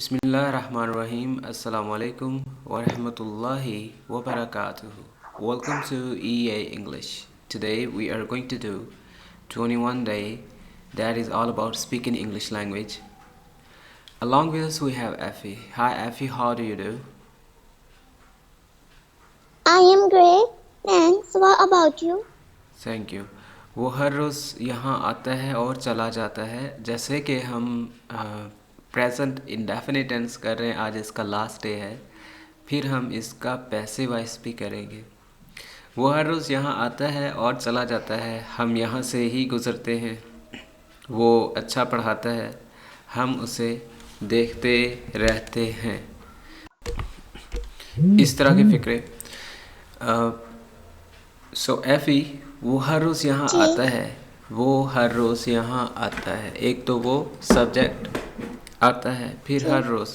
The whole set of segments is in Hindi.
Bismillahirrahmanirrahim. Assalamu alaikum wa rahmatullahi wa barakatuh. Welcome to EA English. Today we are going to do 21 day that is all about speaking English language. Along with us we have Effie. Hi Effie, how do you do? I am great. Thanks. What about you? Thank you. वो हर रोज़ यहाँ आता है और चला जाता है। जैसे कि हम प्रेजेंट इंडेफिनिट टेंस कर रहे हैं, आज इसका लास्ट डे है, फिर हम इसका पैसिव वॉइस भी करेंगे। वो हर रोज़ यहाँ आता है और चला जाता है, हम यहाँ से ही गुज़रते हैं। वो अच्छा पढ़ाता है, हम उसे देखते रहते हैं। इस तरह के फ़िक्रे। सो एफ़ी, वो हर रोज़ यहाँ जी। आता है, वो हर रोज़ यहाँ आता है। एक तो वो सब्जेक्ट आता है, फिर जी। हर रोज़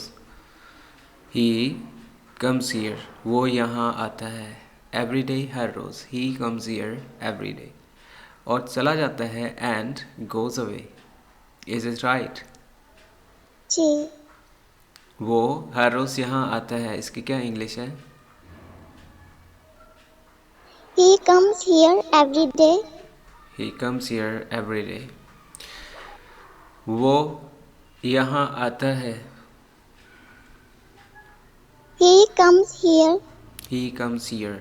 ही कम्स हियर, वो यहाँ आता है। एवरी डे, हर रोज़, he comes here every day. और चला जाता है and goes away. Is it right? जी। वो हर रोज़ यहाँ आता है, इसकी क्या इंग्लिश है? He comes here every day. He comes here every day. वो यहाँ आता है। He comes here. He comes here.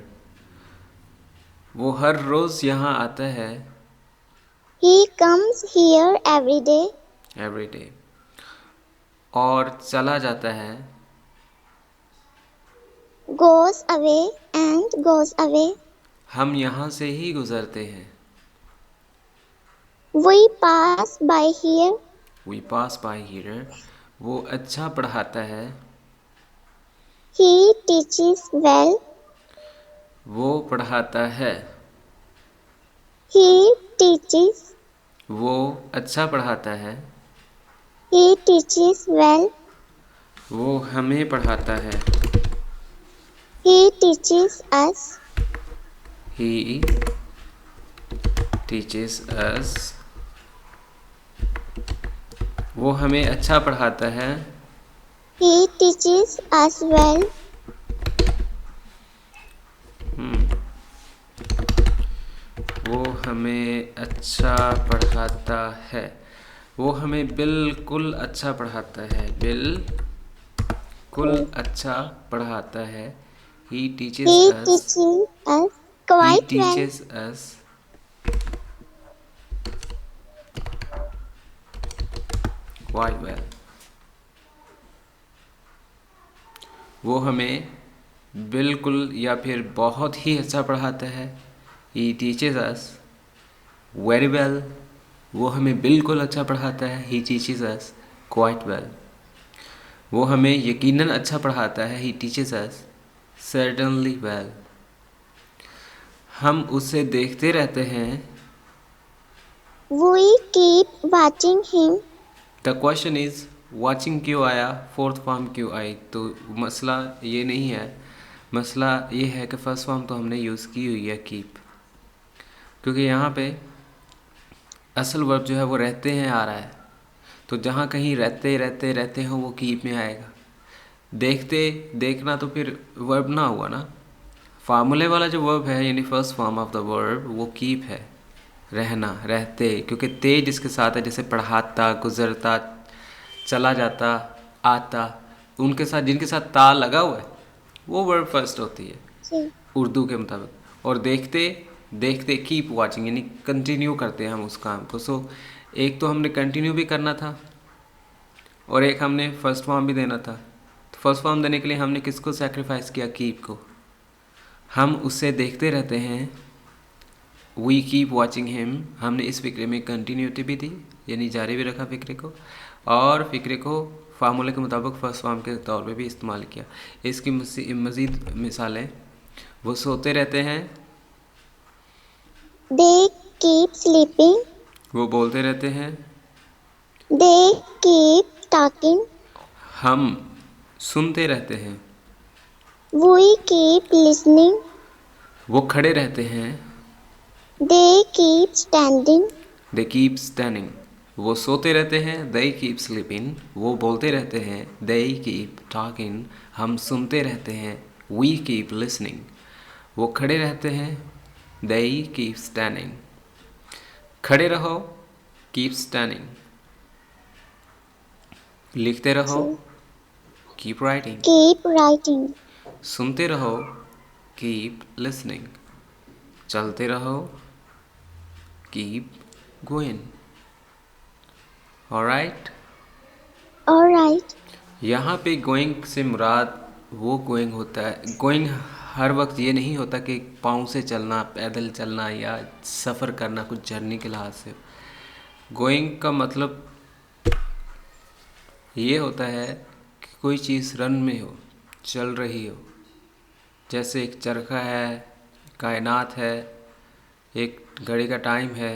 वो हर रोज़ यहाँ आता है। He comes here every day. Every day. और चला जाता है। Goes away and goes away. हम यहाँ से ही गुज़रते हैं। We pass by here. We pass by here. वो अच्छा पढ़ाता है। He teaches well. वो पढ़ाता है। He teaches. वो अच्छा पढ़ाता है। He teaches well. वो हमें पढ़ाता है। He teaches us. He teaches us. वो हमें अच्छा पढ़ाता है। He teaches us well. वो हमें अच्छा पढ़ाता है। वो हमें बिल्कुल अच्छा पढ़ाता है। बिल्कुल अच्छा पढ़ाता है। He teaches He us. teaches us He quite well. teaches us quite well. वो हमें बिल्कुल या फिर बहुत ही अच्छा पढ़ाता है। He teaches us very well. वो हमें बिल्कुल अच्छा पढ़ाता है। He teaches us quite well. वो हमें यकीनन अच्छा पढ़ाता है। He teaches us certainly well. हम उसे देखते रहते हैं। We keep watching him. The question is watching क्यों आया, फोर्थ फॉर्म क्यों आई? तो मसला ये नहीं है, मसला ये है कि फर्स्ट फॉर्म तो हमने यूज़ की हुई है कीप, क्योंकि यहाँ पे असल वर्ब जो है वो रहते हैं आ रहा है, तो जहाँ कहीं रहते रहते रहते हो वो कीप में आएगा। देखते देखना तो फिर वर्ब ना हुआ ना, फार्मूले वाला जो वर्ब है यानी first form of the verb वो कीप है, रहना, रहते, क्योंकि ते जिसके साथ है, जैसे पढ़ाता, गुजरता, चला जाता, आता, उनके साथ जिनके साथ ता लगा हुआ है वो वर्ब फर्स्ट होती है जी। उर्दू के मुताबिक। और देखते देखते कीप वाचिंग यानी कंटिन्यू करते हैं हम उस काम को। सो एक तो हमने कंटिन्यू भी करना था और एक हमने फर्स्ट फॉर्म भी देना था। तो फर्स्ट फॉर्म देने के लिए हमने किसको सेक्रीफाइस किया? कीप को। हम उससे देखते रहते हैं, वी कीप वॉचिंग हिम, हमने इस फिक्रे में कंटिन्यूटी भी दी यानी जारी भी रखा फिक्रे को, और फिक्रे को फार्मूले के मुताबिक फर्स्ट फॉर्म के तौर पे भी इस्तेमाल किया। इसकी मज़ीद मिसालें, वो सोते रहते हैं। They keep sleeping. वो बोलते रहते हैं। They keep talking. हम सुनते रहते हैं। We keep listening. वो खड़े रहते हैं। They keep standing. They keep standing. वो सोते रहते हैं, they keep sleeping. वो बोलते रहते हैं, they keep talking. हम सुनते रहते हैं, we keep listening. वो खड़े रहते हैं, they keep standing. खड़े रहो, keep standing. लिखते रहो, So, keep writing. keep writing. सुनते रहो, keep listening. चलते रहो, keep going. Alright? Alright. यहाँ पे गोइंग से मुराद वो गोइंग होता है। गोइंग हर वक्त ये नहीं होता कि पाँव से चलना, पैदल चलना या सफ़र करना कुछ जर्नी के लिहाज से। गोइंग का मतलब ये होता है कि कोई चीज़ रन में हो, चल रही हो। जैसे एक चरखा है, कायनात है, एक घड़ी का टाइम है,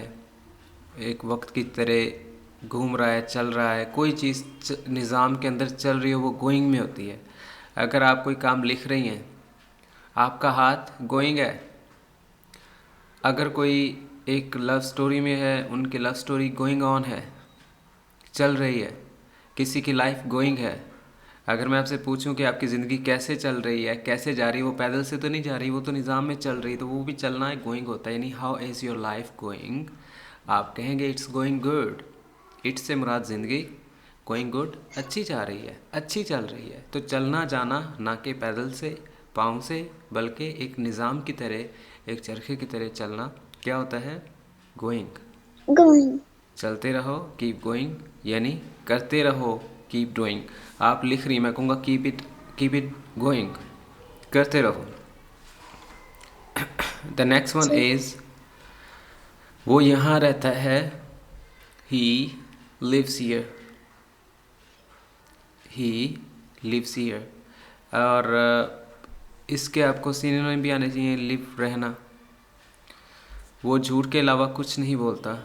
एक वक्त की तरह घूम रहा है, चल रहा है। कोई चीज़ निज़ाम के अंदर चल रही हो, वो गोइंग में होती है। अगर आप कोई काम लिख रही हैं, आपका हाथ गोइंग है। अगर कोई एक लव स्टोरी में है, उनकी लव स्टोरी गोइंग ऑन है, चल रही है। किसी की लाइफ गोइंग है। अगर मैं आपसे पूछूं कि आपकी ज़िंदगी कैसे चल रही है, कैसे जा रही है, वो पैदल से तो नहीं जा रही, वो तो निज़ाम में चल रही है, तो वो भी चलना है, गोइंग होता है। यानी how is your life going, आप कहेंगे इट्स गोइंग गुड। इट्स से मुराद ज़िंदगी, गोइंग गुड अच्छी जा रही है, अच्छी चल रही है। तो चलना जाना ना कि पैदल से, पाँव से, बल्कि एक निज़ाम की तरह, एक चरखे की तरह चलना क्या होता है? गोइंग। Going. चलते रहो, कीप गोइंग, यानी करते रहो, कीप डूइंग। आप लिख रही, मैं कहूँगा कीप इट गोइंग, करते रहो। The next one So, is वो यहाँ रहता है, he lives here. He lives here. और इसके आपको सिनोनिम भी आने चाहिए, लिव रहना। वो झूठ के अलावा कुछ नहीं बोलता।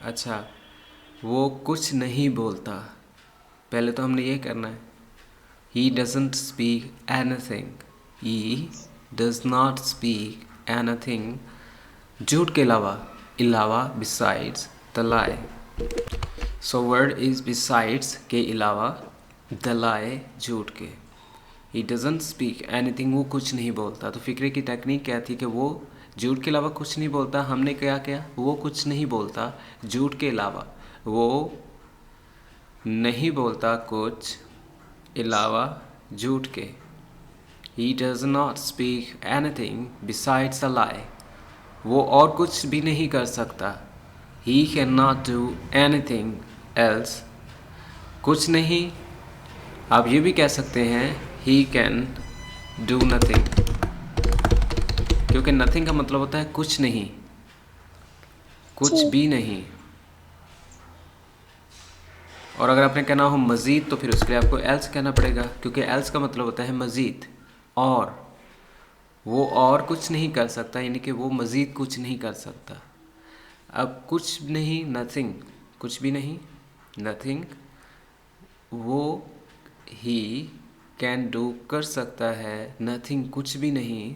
अच्छा, वो कुछ नहीं बोलता, पहले तो हमने ये करना है। He doesn't speak anything. He does not speak anything. झूठ के अलावा besides the lie. So word is besides के अलावा, द लाई झूठ के। ही डजेंट स्पीक एनीथिंग, वो कुछ नहीं बोलता। तो फिक्रे की टेक्निक क्या थी कि वो झूठ के अलावा कुछ नहीं बोलता। हमने क्या किया? वो कुछ नहीं बोलता झूठ के अलावा, वो नहीं बोलता कुछ अलावा झूठ के। He does not speak anything besides a lie, वो और कुछ भी नहीं कर सकता। He can not do anything else, कुछ नहीं। आप ये भी कह सकते हैं he can do nothing, nothing नथिंग का मतलब होता है कुछ नहीं, कुछ so, भी नहीं। और अगर आपने कहना हो मज़ीद, तो फिर उसके लिए आपको एल्स कहना पड़ेगा, क्योंकि एल्स का मतलब होता है मज़ीद, और वो और कुछ नहीं कर सकता, यानी कि वो मज़ीद कुछ नहीं कर सकता। अब कुछ नहीं, नथिंग, कुछ भी नहीं, नथिंग, वो ही कैन डू कर सकता है, नथिंग कुछ भी नहीं,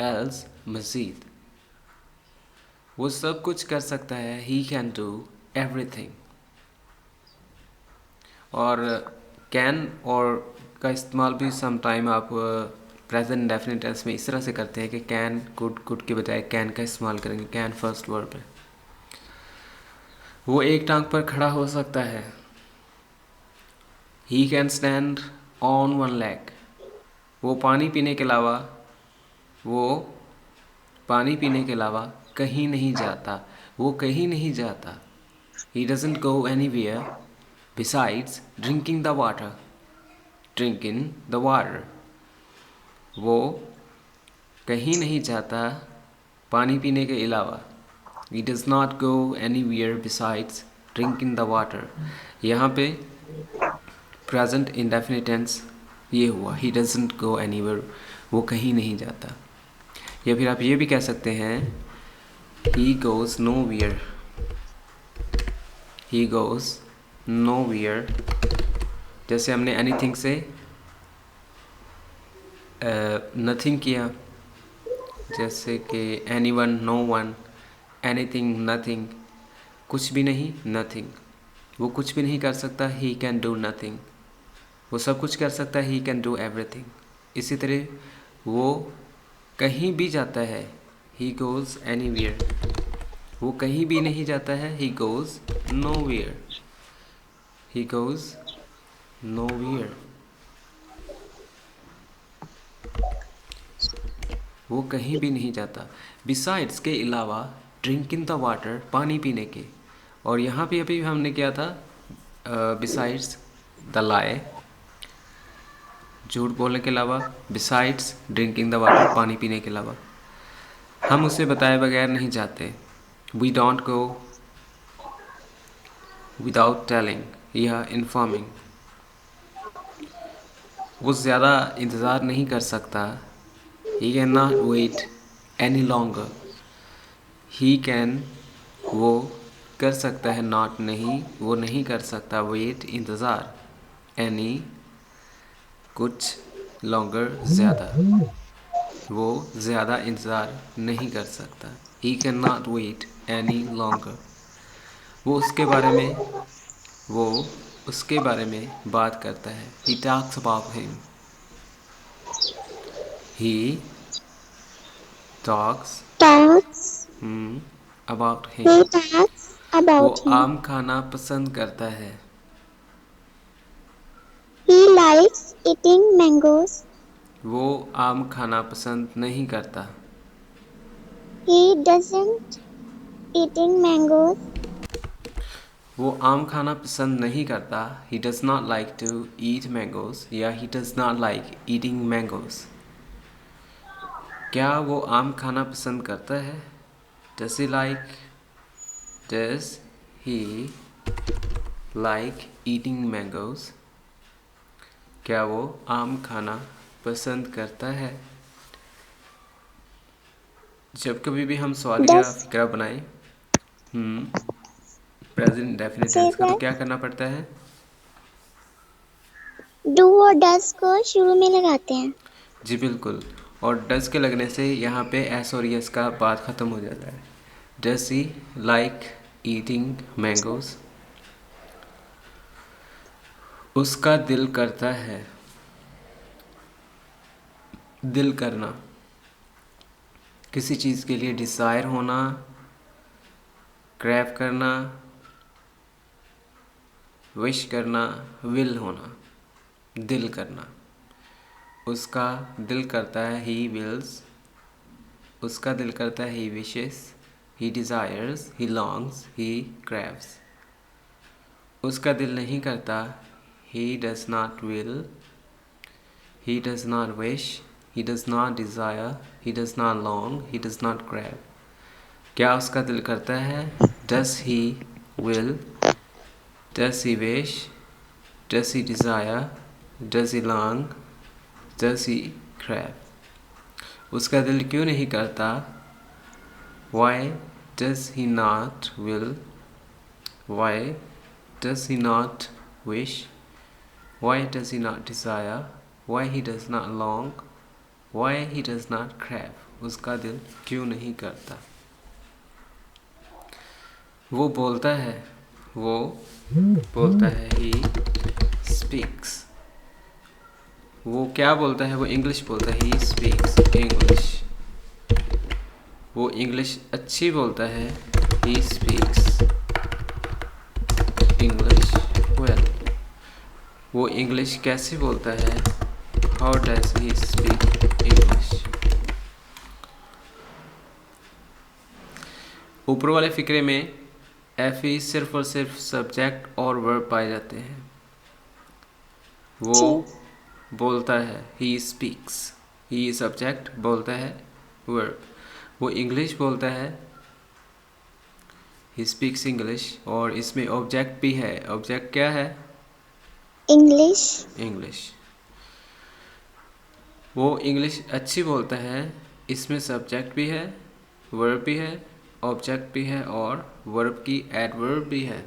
एल्स मज़ीद, वो सब कुछ कर सकता है, ही कैन डू एवरीथिंग। और कैन और का इस्तेमाल भी सम टाइम आप प्रेजेंट डेफिनेट टेंस में इस तरह से करते हैं कि कैन, कुड के बजाय कैन का इस्तेमाल करेंगे, कैन फर्स्ट वर्ब है। वो एक टांग पर खड़ा हो सकता है, he can stand on one leg. वो पानी पीने के अलावा, वो पानी पीने के अलावा कहीं नहीं जाता, वो कहीं नहीं जाता। He doesn't go anywhere besides drinking the water, drinking the water, वो कहीं नहीं जाता पानी पीने के अलावा। ही does not go anywhere besides drinking the water. यहाँ पे प्रेजेंट इंडेफिनिट टेंस ये हुआ, ही डजंट गो एनीवेयर, वो कहीं नहीं जाता। या फिर आप ये भी कह सकते हैं he goes nowhere, he goes nowhere. जैसे हमने एनीथिंग से नथिंग किया, जैसे कि anyone, no one, anything, nothing. कुछ भी नहीं, नथिंग। वो कुछ भी नहीं कर सकता, ही कैन डू नथिंग। वो सब कुछ कर सकता है, ही कैन डू एवरीथिंग। इसी तरह वो कहीं भी जाता है, ही गोज़ एनीवेयर। वो कहीं भी नहीं जाता है, ही goes nowhere. He goes nowhere. वो कहीं भी नहीं जाता। बिसाइड्स के अलावा, ड्रिंकिंग द वाटर, पानी पीने के। और यहाँ पे अभी हमने किया था बिसाइड्स द लाई, झूठ बोलने के अलावा, बिसाइड्स ड्रिंकिंग द वाटर, पानी पीने के अलावा। हम उसे बताए बगैर नहीं जाते। We don't go without telling या इन्फॉर्मिंग। वो ज़्यादा इंतज़ार नहीं कर सकता। He can not wait any longer. He can, वो कर सकता है, नॉट नहीं, वो नहीं कर सकता, वेट इंतज़ार, एनी कुछ, लॉन्गर ज़्यादा, वो ज़्यादा इंतज़ार नहीं कर सकता। He can not wait any longer. वो उसके बारे में, वो उसके बारे में बात करता है। He talks about him. He talks Talks. About him. He talks वो about him. आम खाना पसंद करता है। He likes eating mangoes. वो आम खाना पसंद नहीं करता। He doesn't eating mangoes. वो आम खाना पसंद नहीं करता। He does not like to eat mangoes, या he does not like eating mangoes. क्या वो आम खाना पसंद करता है? Does he like, does he like eating mangoes? क्या वो आम खाना पसंद करता है? जब कभी भी हम सवालिया Does फिक्रा बनाएं प्रेजेंट डेफिनेट say टेंस का, तो that क्या करना पड़ता है? do और does को शुरू में लगाते हैं. जी बिल्कुल। और डज के लगने से यहाँ पे एस और यस का बात ख़त्म हो जाता है। Does he like eating mangoes? उसका दिल करता है। दिल करना, किसी चीज़ के लिए डिज़ायर होना, क्रैव करना, विश करना, विल होना, दिल करना। उसका दिल करता है, ही विल्स। उसका दिल करता है, ही विशेस, ही डिज़ायर्स, ही लॉन्ग्स, ही क्रेव्स। उसका दिल नहीं करता, he does not will, he does not wish, he does not desire, he does not long, he does not crave. क्या उसका दिल करता है? Does he will, does he wish, does he desire, does he long, does he crave. उसका दिल क्यों नहीं करता? Why does he not will? Why does he not wish? Why does he not desire? Why he does not long? Why he does not crave? उसका दिल क्यों नहीं करता? वो बोलता है, वो बोलता है, he speaks। वो क्या बोलता है? वो इंग्लिश बोलता है, he speaks English। वो इंग्लिश अच्छी बोलता है, he speaks English well। वो इंग्लिश कैसे बोलता है? how does he speak English? ऊपर वाले फिक्रे में एफ ई सिर्फ और सिर्फ सब्जेक्ट और वर्ब पाए जाते हैं। वो जी. बोलता है, he speaks, he सब्जेक्ट, बोलता है वर्ब। वो इंग्लिश बोलता है, he speaks English। और इसमें ऑब्जेक्ट भी है। ऑब्जेक्ट क्या है? English. इंग्लिश। वो इंग्लिश अच्छी बोलता है। इसमें सब्जेक्ट भी है, वर्ब भी है, ऑब्जेक्ट भी है, और वर्ब की एडवर्ब भी है।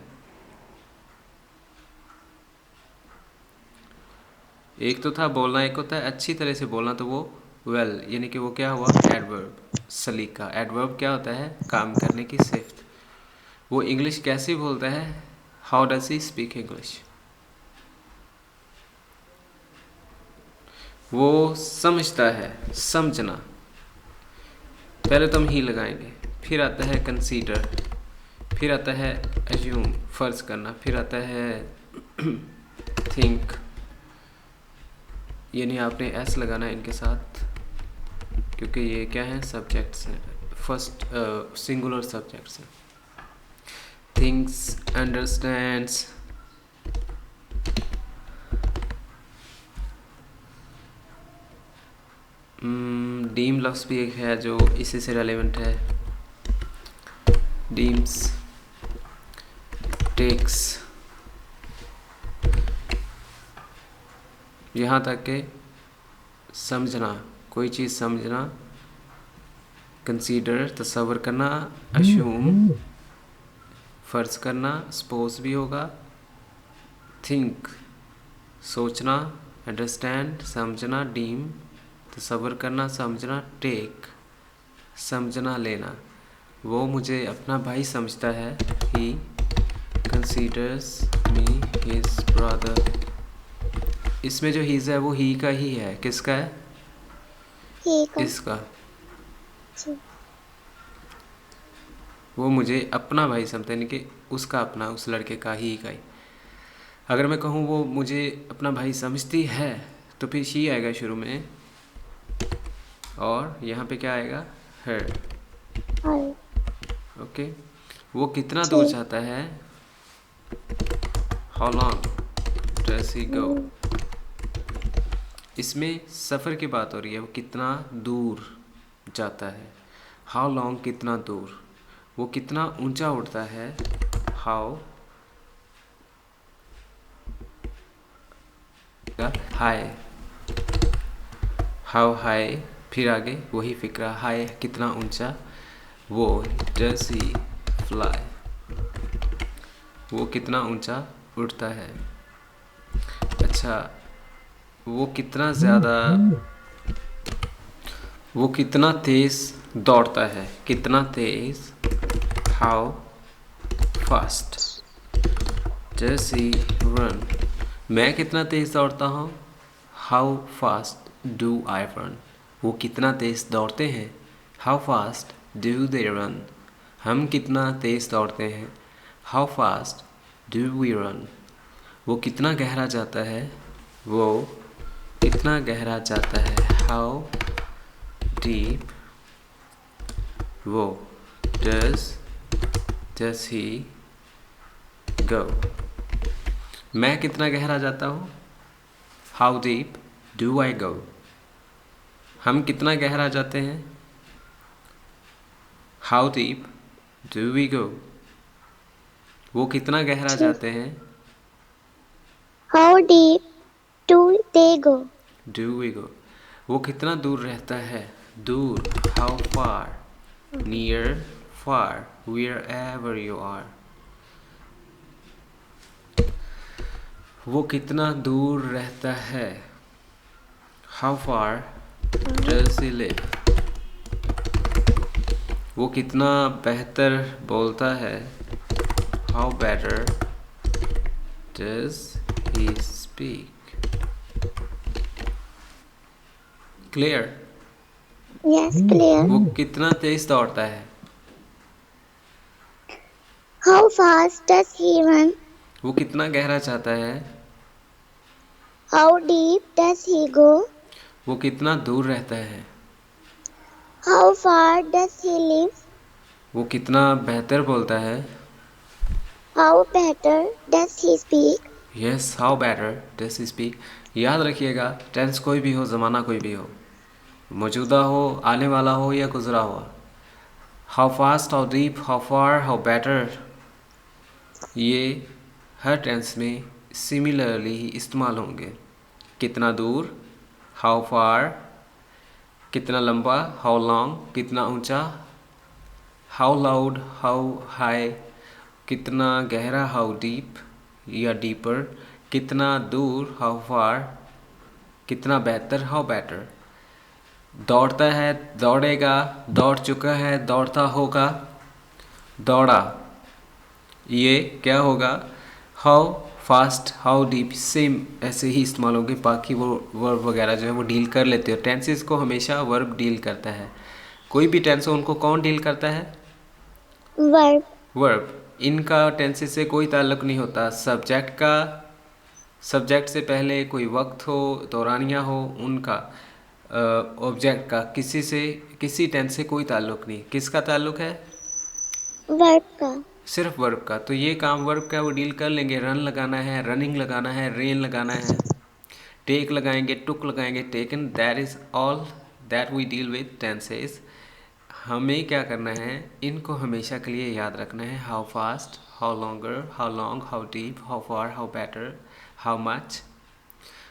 एक तो था बोलना, एक होता है अच्छी तरह से बोलना, तो वो वेल यानी कि वो क्या हुआ? एडवर्ब। सलीका। एडवर्ब क्या होता है? काम करने की सिफ्त। वो इंग्लिश कैसे बोलता है? How does he speak English? वो समझता है, समझना। पहले तो हम ही लगाएंगे, फिर आता है कंसीडर, फिर आता है अज्यूम, फर्ज करना, फिर आता है थिंक, यानी आपने एस लगाना है इनके साथ, क्योंकि ये क्या है, सब्जेक्ट्स हैं, फर्स्ट सिंगुलर सब्जेक्ट्स हैं। थिंक्स, अंडरस्टैंड्स, डीम लफ्ज़ भी एक है जो इसी से रेलेवेंट है। डीम्स, टेक्स, यहाँ तक के समझना, कोई चीज़ समझना, कंसीडर तसव्वुर करना, अश्यूम फ़र्ज करना, सपोज भी होगा, थिंक सोचना, अंडरस्टैंड समझना, डीम तसव्वुर करना समझना, टेक समझना लेना। वो मुझे अपना भाई समझता है, ही कंसीडर्स मी हिज ब्रदर। इसमें जो हीज़ है वो ही का ही है, किसका है? ठीक है। इसका। जी। वो मुझे अपना भाई समझता है, यानी कि उसका अपना, उस लड़के का ही का ही। अगर मैं कहूँ वो मुझे अपना भाई समझती है तो फिर शी आएगा शुरू में, और यहाँ पे क्या आएगा? हर। और ओके। वो कितना जी। दूर जाता है? हाउ लॉन्ग डज ही गो? इसमें सफ़र की बात हो रही है, वो कितना दूर जाता है। हाउ लॉन्ग कितना दूर। वो कितना ऊंचा उड़ता है, हाउ हाई। हाउ हाई, फिर आगे वही फिक्रा, हाई कितना ऊंचा। वो डज ही फ्लाई, वो कितना ऊंचा उड़ता है। अच्छा, वो कितना ज़्यादा, वो कितना तेज़ दौड़ता है, कितना तेज़, how fast does he run. मैं कितना तेज़ दौड़ता हूँ, how fast do I run. वो कितना तेज़ दौड़ते हैं, how fast do they run. हम कितना तेज़ दौड़ते हैं, how fast do we run. वो कितना गहरा जाता है, वो कितना गहरा जाता है, हाउ डीप। वो डज ही गो। मैं कितना गहरा जाता हूँ, how deep do I go. हम कितना गहरा जाते हैं, how deep do we go. वो कितना गहरा जी। जाते हैं, how deep do they go? Do we go. वो कितना दूर रहता है, दूर, how far, near, far, wherever you are. वो कितना दूर रहता है, how far does he live. वो कितना बेहतर बोलता है, how better does he speak. Clear? Yes, clear. वो कितना तेज दौड़ता है, how fast does he run? वो कितना गहरा चाहता है, हाउ डीप डज ही गो? वो कितना दूर रहता है, how far does he live? वो कितना बेहतर बोलता है, how better does he speak? Yes, how better does he speak. याद रखिएगा, टेंस कोई भी हो, ज़माना कोई भी हो, मौजूदा हो, आने वाला हो या गुजरा हुआ, how fast, how deep, how far, how better, ये हर टेंस में सिमिलरली ही इस्तेमाल होंगे। कितना दूर, हाउ फार, कितना लंबा, हाउ लॉन्ग, कितना ऊंचा, हाउ लाउड, हाउ हाई, कितना गहरा, हाउ डीप या डीपर, कितना दूर, हाउ फार, कितना बेहतर, हाउ बेटर। दौड़ता है, दौड़ेगा, दौड़ चुका है, दौड़ता होगा, दौड़ा, ये क्या होगा, how fast, how deep, same ऐसे ही इस्तेमाल होंगे। बाकी वो वर्ब वगैरह जो है वो डील कर लेते हो। टेंसेस को हमेशा वर्ब डील करता है। कोई भी टेंस हो उनको कौन डील करता है? Verb. वर्ब। इनका टेंसेस से कोई ताल्लुक नहीं होता। सब्जेक्ट का, सब्जेक्ट से पहले कोई वक्त हो, दौरानिया हो, उनका ऑब्जेक्ट का किसी से, किसी टेंस से कोई ताल्लुक नहीं। किसका ताल्लुक है? Verb का. सिर्फ वर्ब का। तो ये काम वर्ब का वो डील कर लेंगे। रन लगाना है, रनिंग लगाना है, रेन लगाना है, टेक लगाएंगे, टुक लगाएंगे, taken, that is all that we deal with tenses. हमें क्या करना है, इनको हमेशा के लिए याद रखना है। How fast, how longer, how long, how deep, how far, how better, how much,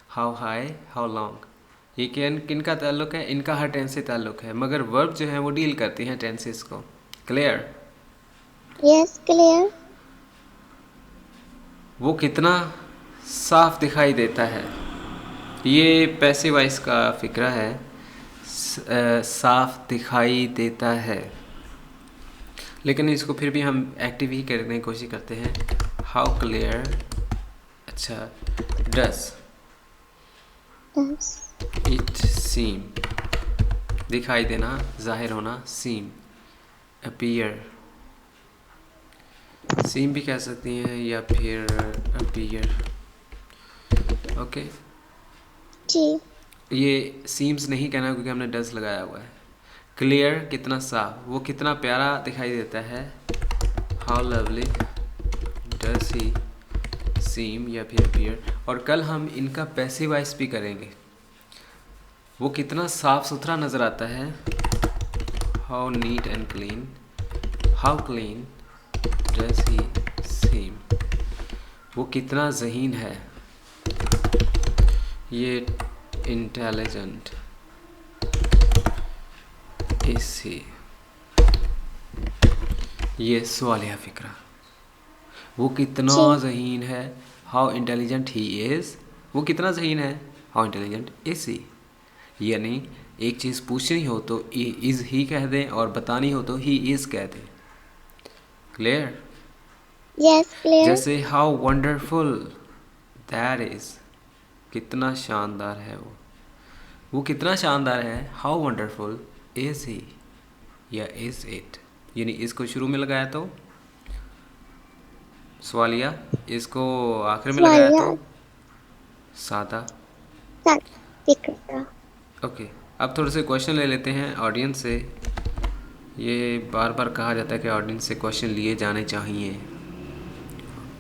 how high, how long. ये किन का ताल्लुक है? इनका हर टेंस से ताल्लुक है, मगर वर्ब जो है वो डील करती हैं टेंसेस को। क्लियर? Yes, clear. वो कितना साफ दिखाई देता है, ये पैसिव वॉइस का फ़िक्रा है। साफ दिखाई देता है, लेकिन इसको फिर भी हम एक्टिव ही करने की कोशिश करते हैं। हाउ क्लियर, अच्छा, डस Does. इट सीम, दिखाई देना, जाहिर होना, सीम। अपीयर, सीम भी कह सकती हैं या फिर अपीयर। ओके, जी. ये सीम्स नहीं कहना क्योंकि हमने डस लगाया हुआ है। क्लियर, कितना साफ, वो कितना प्यारा दिखाई देता है। हाउ लवली डस ही सीम या फिर अपीयर। और कल हम इनका पैसिव वॉइस भी करेंगे। वो कितना साफ सुथरा नज़र आता है। How neat and clean, how clean does he seem. वो कितना ज़हीन है। ये इंटेलिजेंट इज ही। ये सवालिया फ़िक्रा, वो कितना जी. ज़हीन है। हाउ इंटेलिजेंट ही इज़, वो कितना ज़हीन है। हाउ इंटेलिजेंट इज़ ही। यानी एक चीज़ पूछनी हो तो इज़ ही कह दें और बतानी हो तो ही इज़ कह दें। क्लियर? Yes, clear. जैसे हाउ वंडरफुल दैट इज़, कितना शानदार है वो कितना शानदार है। हाउ वंडरफुल इज़ ही या इज़ इट। यानी इसको शुरू में लगाया तो सवालिया, इसको आखिर में लगाया तो Swalia. सादा। Sad. Fikra. ओके, अब थोड़े से क्वेश्चन ले लेते हैं ऑडियंस से। ये बार बार कहा जाता है कि ऑडियंस से क्वेश्चन लिए जाने चाहिए।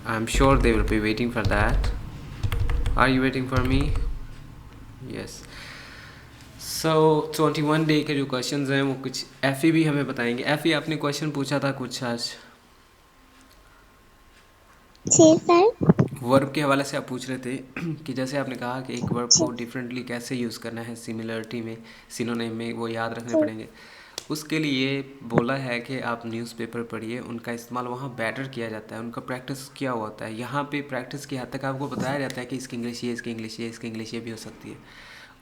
I am sure they will be waiting for that. Are you waiting for me? Yes. So 21 day के जो क्वेश्चंस हैं वो कुछ एफ़ी भी हमें बताएंगे। एफ़ी, आपने क्वेश्चन पूछा था कुछ आज जी सर. वर्ब के हवाले से। आप पूछ रहे थे कि जैसे आपने कहा कि एक वर्ब जी. को डिफरेंटली कैसे यूज़ करना है, सिमिलरिटी में, सिनोनिम में, वो याद रखने जी. पड़ेंगे। उसके लिए बोला है कि आप न्यूज़पेपर पढ़िए, उनका इस्तेमाल वहाँ बेटर किया जाता है, उनका प्रैक्टिस किया हुआ होता है। यहाँ पे प्रैक्टिस की हद तक आपको बताया जाता है कि इसकी इंग्लिश ये, इसकी इंग्लिश ये, इसकी इंग्लिश ये भी हो सकती है।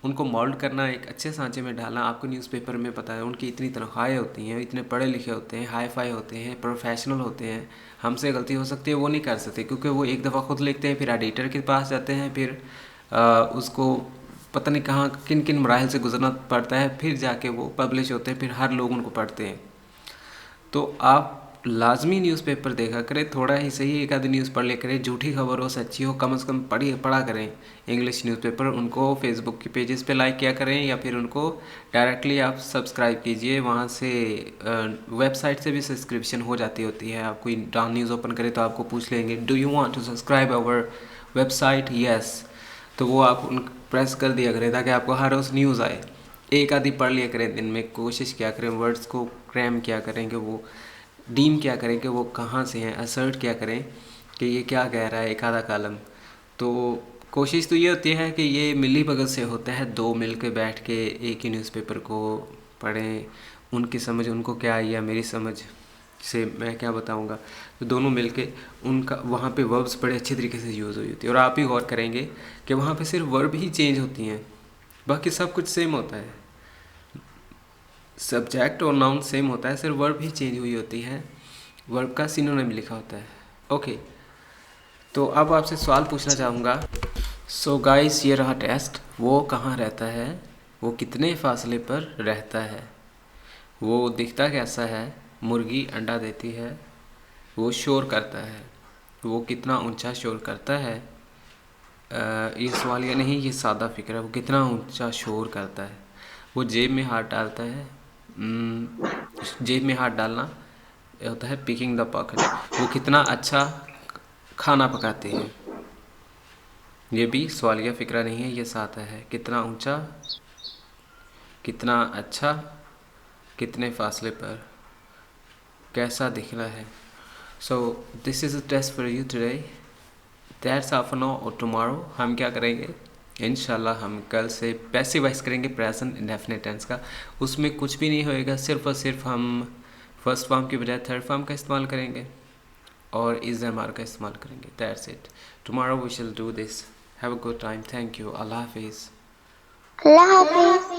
उनको मोल्ड करना, एक अच्छे सांचे में डालना। आपको न्यूज़पेपर में पता है उनकी इतनी तनख्वाहें होती हैं, इतने पढ़े लिखे होते हैं, हाई फाई होते हैं, प्रोफेशनल होते हैं। हमसे गलती हो सकती है, वो नहीं कर सकते क्योंकि वो एक दफ़ा खुद लिखते हैं, फिर एडिटर के पास जाते हैं, फिर उसको पता नहीं कहाँ किन किन मराहल से गुजरना पड़ता है, फिर जाके वो पब्लिश होते हैं, फिर हर लोग उनको पढ़ते हैं। तो आप लाजमी न्यूज़पेपर देखा करें, थोड़ा ही सही एक आधी न्यूज़ पढ़ लिया करें, झूठी खबर हो सच्ची हो, कम से कम पढ़ा करें इंग्लिश न्यूज़पेपर। उनको फेसबुक के पेजेस पे लाइक किया करें या फिर उनको डायरेक्टली आप सब्सक्राइब कीजिए। वहाँ से वेबसाइट से भी सब्सक्रिप्शन हो जाती होती है। आप कोई डाउन न्यूज़ ओपन करें तो आपको पूछ लेंगे, do you want to subscribe our website? Yes. तो वो आप उन प्रेस कर दिया करें ताकि आपको हर रोज़ न्यूज़ आए। एक आधी पढ़ लिया करें दिन में, कोशिश क्या करें वर्ड्स को क्रैम क्या करें कि वो डीम क्या करें कि वो कहाँ से हैं, असर्ट क्या करें कि ये क्या कह रहा है एक आधा कालम। तो कोशिश तो ये होती है कि ये मिली भगत से होता है, दो मिल के बैठ के एक ही न्यूज़पेपर को पढ़ें। उनकी समझ उनको क्या आई या मेरी समझ से मैं क्या बताऊंगा, तो दोनों मिलके उनका वहाँ पे वर्ब्स बड़े अच्छे तरीके से यूज़ हुई होती है। और आप ही गौर करेंगे कि वहाँ पे सिर्फ वर्ब ही चेंज होती हैं, बाकी सब कुछ सेम होता है। सब्जेक्ट और नाउन सेम होता है, सिर्फ वर्ब ही चेंज हुई होती है, वर्ब का सिनोनिम लिखा होता है। ओके, तो अब आपसे सवाल पूछना चाहूँगा। सो गाइस, ये रहा टेस्ट। वो कहाँ रहता है, वो कितने फासले पर रहता है, वो दिखता कैसा है, मुर्गी अंडा देती है, वो शोर करता है, वो कितना ऊंचा शोर करता है। ये सवाल या नहीं, ये सादा फिक्र है। वो कितना ऊंचा शोर करता है, वो जेब में हाथ डालता है। जेब में हाथ डालना ये होता है पिकिंग द पॉकेट। वो कितना अच्छा खाना पकाती है। ये भी सवालिया फिक्रा नहीं है, ये सादा है। कितना ऊंचा, कितना अच्छा, कितने फासले पर, कैसा दिखना है। So this is a test for you today. That's half an hour. और टुमारो हम क्या करेंगे, इंशाल्लाह हम कल से पैसिव वॉइस करेंगे प्रेजेंट इंडेफिनिट टेंस का। उसमें कुछ भी नहीं होएगा, सिर्फ और सिर्फ हम फर्स्ट फॉर्म की बजाय थर्ड फॉर्म का इस्तेमाल करेंगे और इज़ एम आर का इस्तेमाल करेंगे। That's it. Tomorrow we shall do this. Have a good time. Thank you. अल्लाह हाफिज़। Allah Hafiz.